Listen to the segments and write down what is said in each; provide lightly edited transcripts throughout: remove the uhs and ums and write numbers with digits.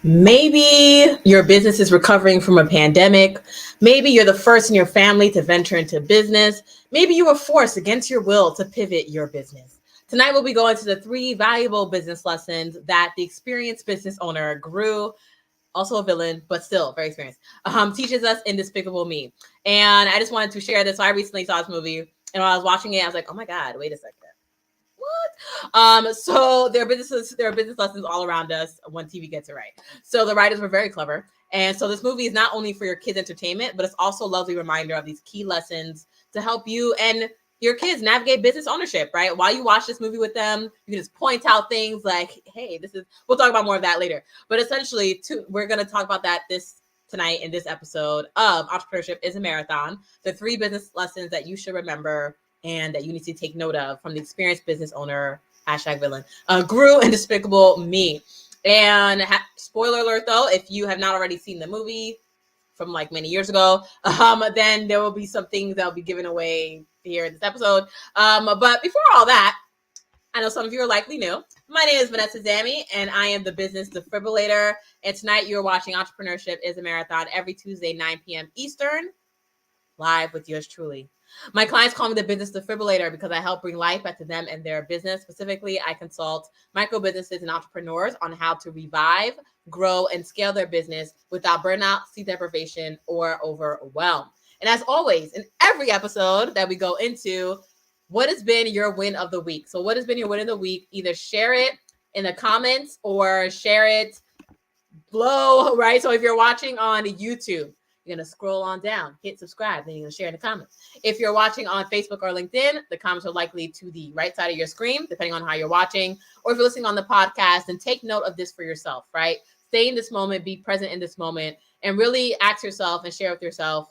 Maybe your business is recovering from a pandemic. Maybe you're the first in your family to venture into business. Maybe you were forced against your will to pivot your business. Tonight, we'll be going to the 3 valuable business lessons that the experienced business owner Gru, also a villain, but still very experienced, teaches us in Despicable Me. And I just wanted to share this. So I recently saw this movie, and when I was watching it, I was like, oh my God, wait a second. What? So there are business lessons all around us when TV gets it right. So the writers were very clever. And so this movie is not only for your kids' entertainment, but it's also a lovely reminder of these key lessons to help you and your kids navigate business ownership, right? While you watch this movie with them, you can just point out things like, hey, we'll talk about more of that later. But essentially, we're going to talk about that tonight in this episode of Entrepreneurship is a Marathon, the 3 business lessons that you should remember and that you need to take note of from the experienced business owner, #villain, Gru and Despicable Me. And spoiler alert, though, if you have not already seen the movie from like many years ago, then there will be some things that will be given away here in this episode. But before all that, I know some of you are likely new. My name is Vanessa Zami, and I am the business defibrillator. And tonight you're watching Entrepreneurship is a Marathon every Tuesday, 9 p.m. Eastern, live with yours truly. My clients call me the business defibrillator because I help bring life back to them and their business. Specifically, I consult micro businesses and entrepreneurs on how to revive, grow, and scale their business without burnout, sleep deprivation, or overwhelm. And as always, in every episode that we go into, what has been your win of the week? So what has been your win of the week? Either share it in the comments or share it below, right? So if you're watching on YouTube, you're going to scroll on down, hit subscribe, then you're going to share in the comments. If you're watching on Facebook or LinkedIn, the comments are likely to the right side of your screen, depending on how you're watching. Or if you're listening on the podcast, then take note of this for yourself, right? Stay in this moment, be present in this moment, and really ask yourself and share with yourself,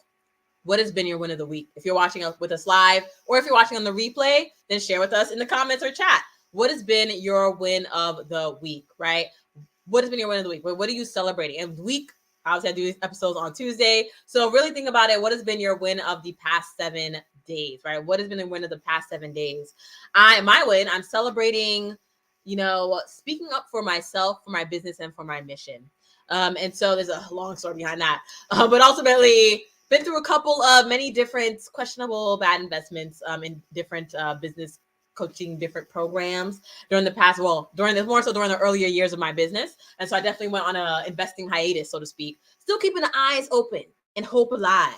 what has been your win of the week? If you're watching with us live, or if you're watching on the replay, then share with us in the comments or chat. What has been your win of the week, right? What has been your win of the week? What are you celebrating? And week, obviously, I do these episodes on Tuesday. So really think about it. What has been your win of the past 7 days, right? What has been the win of the past 7 days? My win, I'm celebrating, speaking up for myself, for my business, and for my mission. And so there's a long story behind that. But ultimately, been through a couple of many different questionable bad investments in different business coaching, different programs during the past, during the earlier years of my business. And so I definitely went on a investing hiatus, so to speak, still keeping the eyes open and hope alive,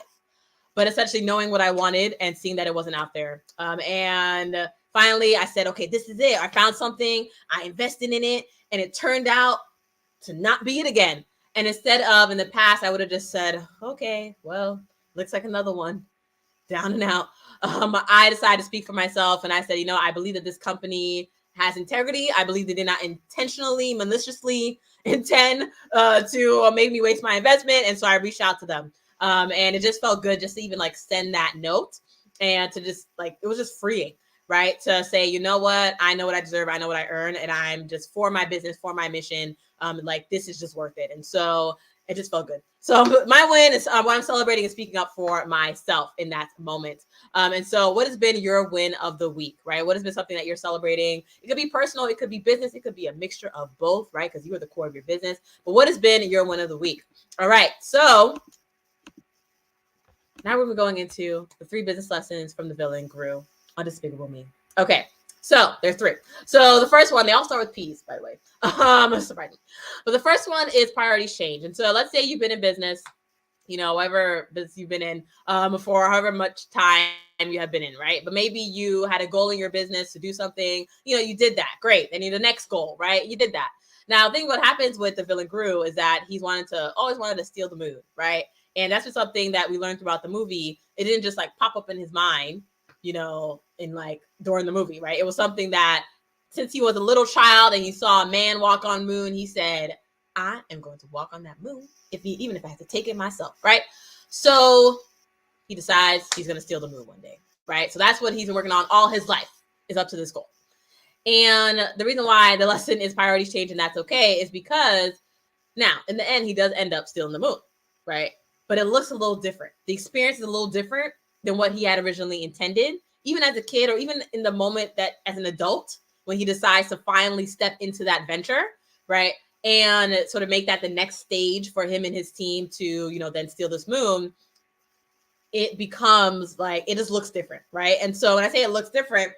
but essentially knowing what I wanted and seeing that it wasn't out there. And finally I said, okay, this is it. I found something, I invested in it, and it turned out to not be it again. And instead of in the past, I would have just said, okay, well, looks like another one, down and out. I decided to speak for myself, and I said, I believe that this company has integrity. I believe they did not intentionally, maliciously intend to make me waste my investment. And so I reached out to them. And it just felt good just to even send that note, and to just it was just freeing, right? To say, you know what? I know what I deserve. I know what I earn. And I'm just for my business, for my mission. This is just worth it. And so it just felt good. So my win is what I'm celebrating is speaking up for myself in that moment. And so what has been your win of the week, right? What has been something that you're celebrating? It could be personal. It could be business. It could be a mixture of both, right? Because you are the core of your business. But what has been your win of the week? All right. So now we're going into the 3 business lessons from the villain Gru on Despicable Me. Okay. So there's 3. So the first one, they all start with P's, by the way. Surprising. But the first one is priorities change. And so let's say you've been in business, whatever business you've been in for however much time you have been in, right? But maybe you had a goal in your business to do something, you did that. Great. Then you need the next goal, right? You did that. Now, I think what happens with the villain Gru is that he's always wanted to steal the mood, right? And that's just something that we learned throughout the movie. It didn't just pop up in his mind, during the movie, right? It was something that since he was a little child and he saw a man walk on moon, he said, I am going to walk on that moon, even if I have to take it myself, right? So he decides he's going to steal the moon one day, right? So that's what he's been working on all his life, is up to this goal. And the reason why the lesson is priorities change and that's okay is because now, in the end, he does end up stealing the moon, right? But it looks a little different. The experience is a little different than what he had originally intended. Even as a kid, or even in the moment that as an adult, when he decides to finally step into that venture, right? And sort of make that the next stage for him and his team to, you know, then steal this moon, it becomes like, it just looks different, right? And so when I say it looks different,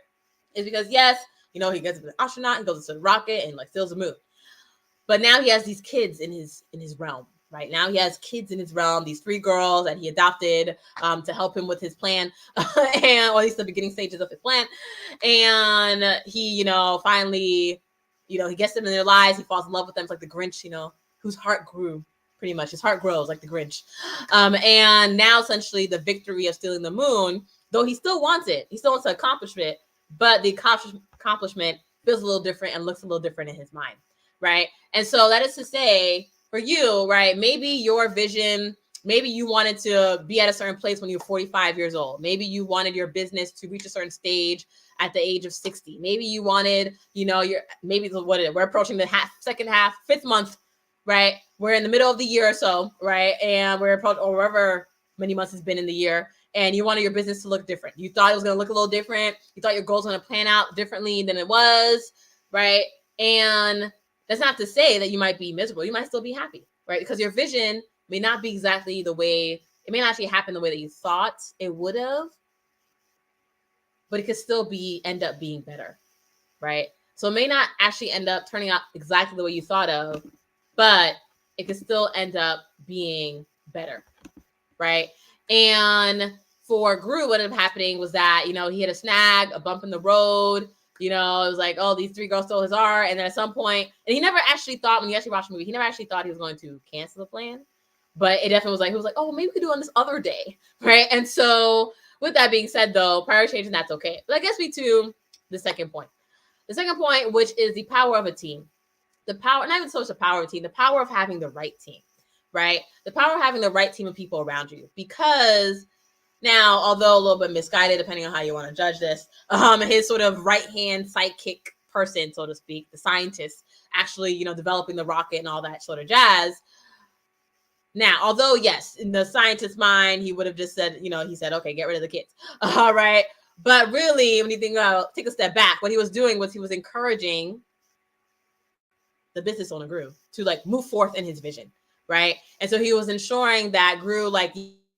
it's because, yes, you know, he gets an astronaut and goes into the rocket and like steals the moon. But now he has these kids in his realm, right? Now he has kids in his realm, these 3 girls that he adopted to help him with his plan, and or at least the beginning stages of his plan. And he, you know, finally, you know, he gets them in their lives. He falls in love with them. It's like the Grinch, you know, whose heart grew. Pretty much, his heart grows like the Grinch. And now, essentially, the victory of stealing the moon, though he still wants it, he still wants to accomplish it, but the accomplishment feels a little different and looks a little different in his mind, right? And so that is to say, for you, right, maybe your vision, maybe you wanted to be at a certain place when you were 45 years old. Maybe you wanted your business to reach a certain stage at the age of 60. Maybe you wanted, you know, we're approaching the second half, 5th month, right? We're in the middle of the year or so, right? And we're approaching, or wherever many months has been in the year, and you wanted your business to look different. You thought it was going to look a little different. You thought your goals were going to plan out differently than it was, right? And that's not to say that you might be miserable. You might still be happy, right? Because your vision may not be exactly the way, it may not actually happen the way that you thought it would have, but it could still end up being better, right? So it may not actually end up turning out exactly the way you thought of, but it could still end up being better, right? And for Gru, what ended up happening was that, you know, he hit a snag, a bump in the road. You know, it was like, oh, these 3 girls stole his heart. And then at some point, and he never actually thought, when you actually watched the movie, he never actually thought he was going to cancel the plan. But it definitely was like, he was like, oh, maybe we could do it on this other day, right? And so with that being said, though, priority change, and that's okay. But that gets me to the second point. The second point, which is the power of a team. The power, not even so much the power of a team, the power of having the right team, right? The power of having the right team of people around you. Because now, although a little bit misguided, depending on how you want to judge this, his sort of right-hand sidekick person, so to speak, the scientist, actually, you know, developing the rocket and all that sort of jazz. Now, although, yes, in the scientist's mind, he would have just said, you know, he said, okay, get rid of the kids. All right. But really, when you think about, take a step back, what he was doing was he was encouraging the business owner, Gru, to like move forth in his vision, right? And so he was ensuring that Gru, like,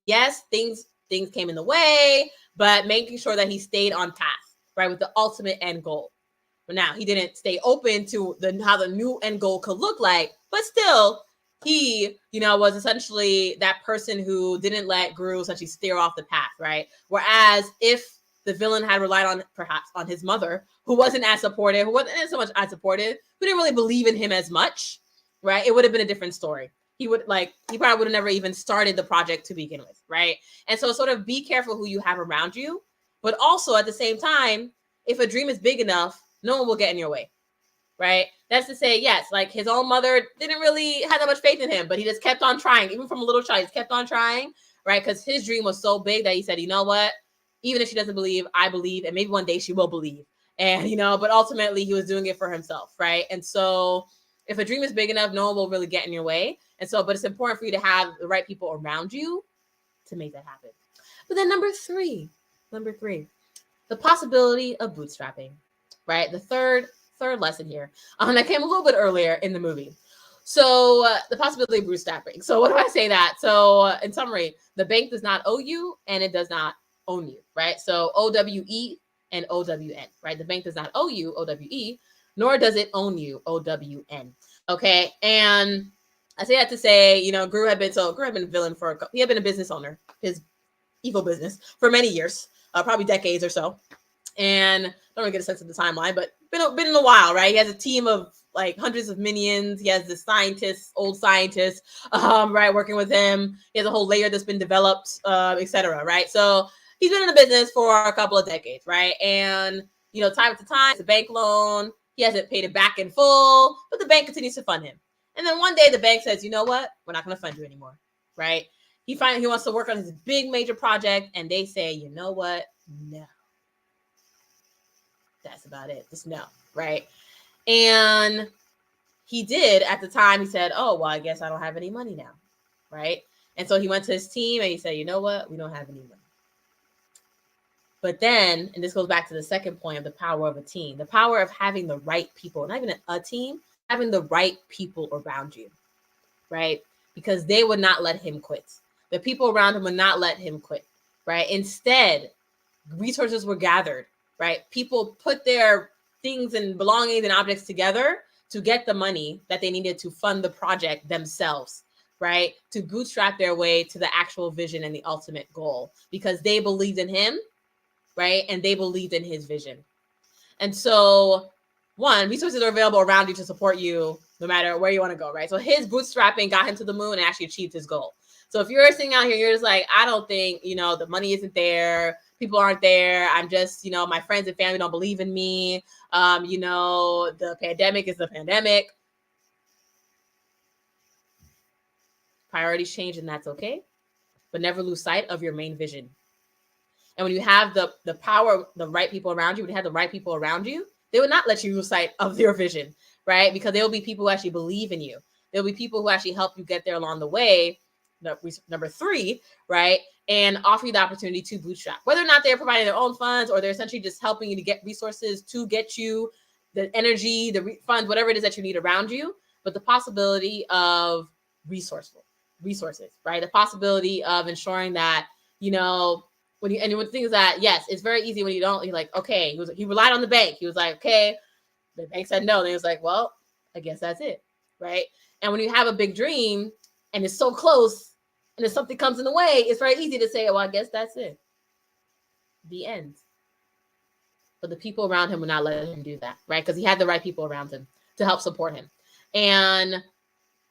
yes, things came in the way, but making sure that he stayed on path, right, with the ultimate end goal. But now he didn't stay open to how the new end goal could look like, but still, he, you know, was essentially that person who didn't let Gru essentially steer off the path, right? Whereas if the villain had relied on perhaps on his mother, who wasn't as supportive, who wasn't so much as supportive, who didn't really believe in him as much, right? It would have been a different story. He probably would have never even started the project to begin with, right? And so sort of be careful who you have around you, but also at the same time, if a dream is big enough, no one will get in your way, right? That's to say, yes, like his own mother didn't really have that much faith in him, but he just kept on trying, even from a little child, he just kept on trying, right? Because his dream was so big that he said, you know what? Even if she doesn't believe, I believe, and maybe one day she will believe. And, you know, but ultimately he was doing it for himself, right? And so if a dream is big enough, no one will really get in your way. And so, but it's important for you to have the right people around you to make that happen. But then number three, the possibility of bootstrapping, right? The third lesson here. That came a little bit earlier in the movie. So the possibility of bootstrapping. So what do I say that? So in summary, the bank does not owe you and it does not own you, right? So OWE and OWN, right? The bank does not owe you, OWE, nor does it own you, OWN. Okay. And I say that to say, you know, Gru had been a villain he had been a business owner, his evil business for many years, probably decades or so. And I don't really get a sense of the timeline, but been in a while, right? He has a team of like hundreds of minions. He has this old scientist, right, working with him. He has a whole layer that's been developed, etc. Right? So he's been in the business for a couple of decades, right? And you know, time to time, it's a bank loan. He hasn't paid it back in full, but the bank continues to fund him. And then one day the bank says, you know what? We're not going to fund you anymore, right? He wants to work on his big major project, and they say, you know what? No. That's about it. Just no, right? And he did at the time. He said, oh, well, I guess I don't have any money now, right? And so he went to his team and he said, you know what? We don't have any money. But then, and this goes back to the second point of the power of a team, the power of having the right people, not even a team, having the right people around you, right? Because they would not let him quit. The people around him would not let him quit, right? Instead, resources were gathered, right? People put their things and belongings and objects together to get the money that they needed to fund the project themselves, right? To bootstrap their way to the actual vision and the ultimate goal because they believed in him, right? And they believed in his vision. And so, one, resources are available around you to support you no matter where you want to go, right? So his bootstrapping got him to the moon and actually achieved his goal. So if you're sitting out here, you're just like, I don't think, the money isn't there. People aren't there. I'm just, my friends and family don't believe in me. The pandemic is the pandemic. Priorities change and that's okay. But never lose sight of your main vision. And when you have the power, the right people around you, when you have the right people around you, they will not let you lose sight of your vision, right? Because there will be people who actually believe in you. There'll be people who actually help you get there along the way. Number 3, right? And offer you the opportunity to bootstrap. Whether or not they're providing their own funds or they're essentially just helping you to get resources to get you the energy, the funds, whatever it is that you need around you. But the possibility of resources, right? The possibility of ensuring that, when the thing is that, yes, it's very easy when you don't, you're like, okay, he relied on the bank. He was like, okay, the bank said no. And he was like, well, I guess that's it, right? And when you have a big dream and it's so close and if something comes in the way, it's very easy to say, well, I guess that's it. The end. But the people around him would not let him do that, right? Because he had the right people around him to help support him. And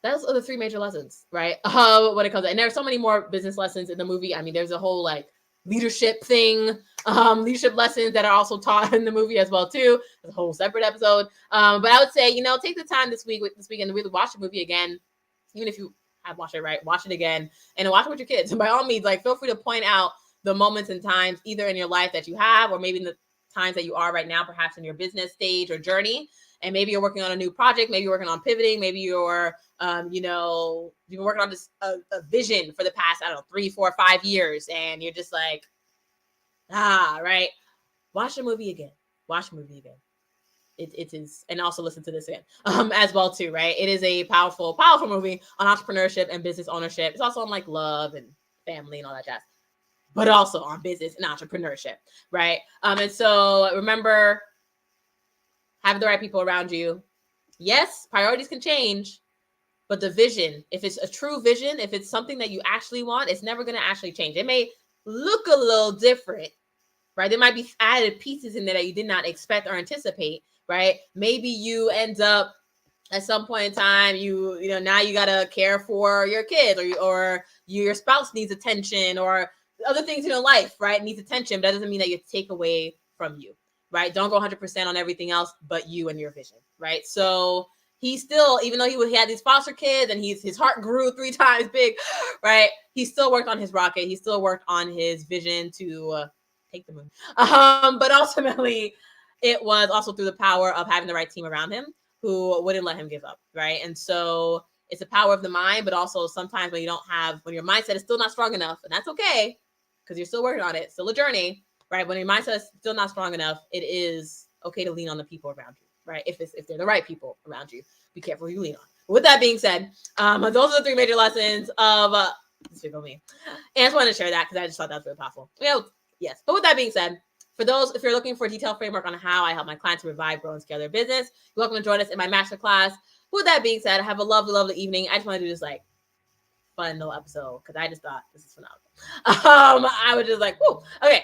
those are the 3 major lessons, right? When it comes to, and there's so many more business lessons in the movie. I mean, there's a whole leadership thing, leadership lessons that are also taught in the movie as well too. It's a whole separate episode. But I would say, take the time this weekend to really watch the movie again. Even if you have watched it, right? Watch it again and watch it with your kids. And by all means, feel free to point out the moments and times either in your life that you have, or maybe in the times that you are right now, perhaps in your business stage or journey. And maybe you're working on a new project. Maybe you're working on pivoting. Maybe you're, you've been working on this a vision for the past, 3, 4, 5 years. And you're just like, right. Watch the movie again. It is, and also listen to this again, as well too, right? It is a powerful, powerful movie on entrepreneurship and business ownership. It's also on love and family and all that jazz, but also on business and entrepreneurship, right? And so remember, have the right people around you. Yes, priorities can change, but the vision, if it's a true vision, if it's something that you actually want, it's never going to actually change. It may look a little different, right? There might be added pieces in there that you did not expect or anticipate, right? Maybe you end up at some point in time, now you got to care for your kids or your spouse needs attention or other things in your life, right? Needs attention, but that doesn't mean that you take away from you. Right? Don't go 100% on everything else but you and your vision, right? So he still, even though he had these foster kids and his heart grew 3 times big, right? He still worked on his rocket. He still worked on his vision to take the moon. But ultimately, it was also through the power of having the right team around him who wouldn't let him give up, right? And so it's the power of the mind, but also sometimes when your mindset is still not strong enough, and that's okay because you're still working on it, still a journey. Right. When your mindset is still not strong enough, it is okay to lean on the people around you. Right. If they're the right people around you, be careful who you lean on. With that being said, those are the 3 major lessons of Despicable Me. And I just wanted to share that because I just thought that was really powerful. Yes. But with that being said, for those, if you're looking for a detailed framework on how I help my clients revive, grow, and scale their business, you're welcome to join us in my masterclass. With that being said, have a lovely, lovely evening. I just want to do this fun little episode because I just thought this is phenomenal. I was just like, whoo. Okay.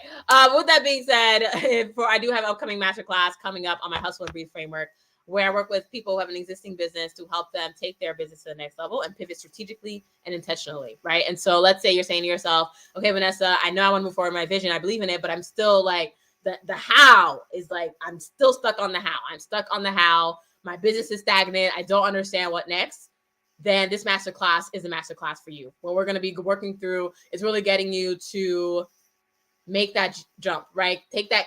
With that being said, I do have an upcoming masterclass coming up on my Hustle and Breathe framework, where I work with people who have an existing business to help them take their business to the next level and pivot strategically and intentionally, right? And so let's say you're saying to yourself, okay, Vanessa, I know I want to move forward with my vision. I believe in it, but I'm still the how is I'm still stuck on the how. I'm stuck on the how. My business is stagnant. I don't understand what next. Then this masterclass is a masterclass for you. What we're going to be working through is really getting you to make that jump, right? Take that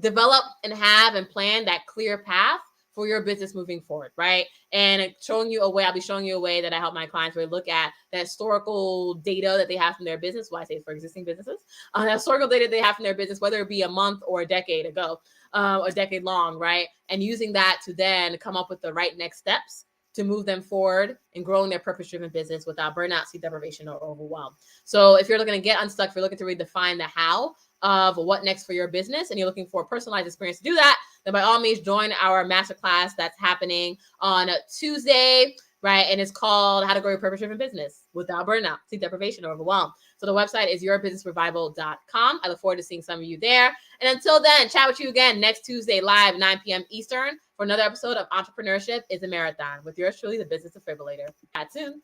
develop and have and plan that clear path for your business moving forward, right? And showing you a way, I'll be showing you a way that I help my clients really look at the historical data that they have from their business. Why I say for existing businesses, the historical data they have from their business, whether it be a month or a decade ago, a decade long, right? And using that to then come up with the right next steps to move them forward and growing their purpose-driven business without burnout, sleep deprivation, or overwhelm. So if you're looking to get unstuck, if you're looking to redefine the how of what next for your business, and you're looking for a personalized experience to do that, then by all means join our masterclass that's happening on Tuesday, right? And it's called How to Grow Your Purpose-Driven Business Without Burnout, Sleep Deprivation, or Overwhelm. So the website is yourbusinessrevival.com. I look forward to seeing some of you there. And until then, chat with you again next Tuesday live, 9 p.m. Eastern, for another episode of Entrepreneurship is a Marathon with yours truly, the Business Defibrillator. Chat soon.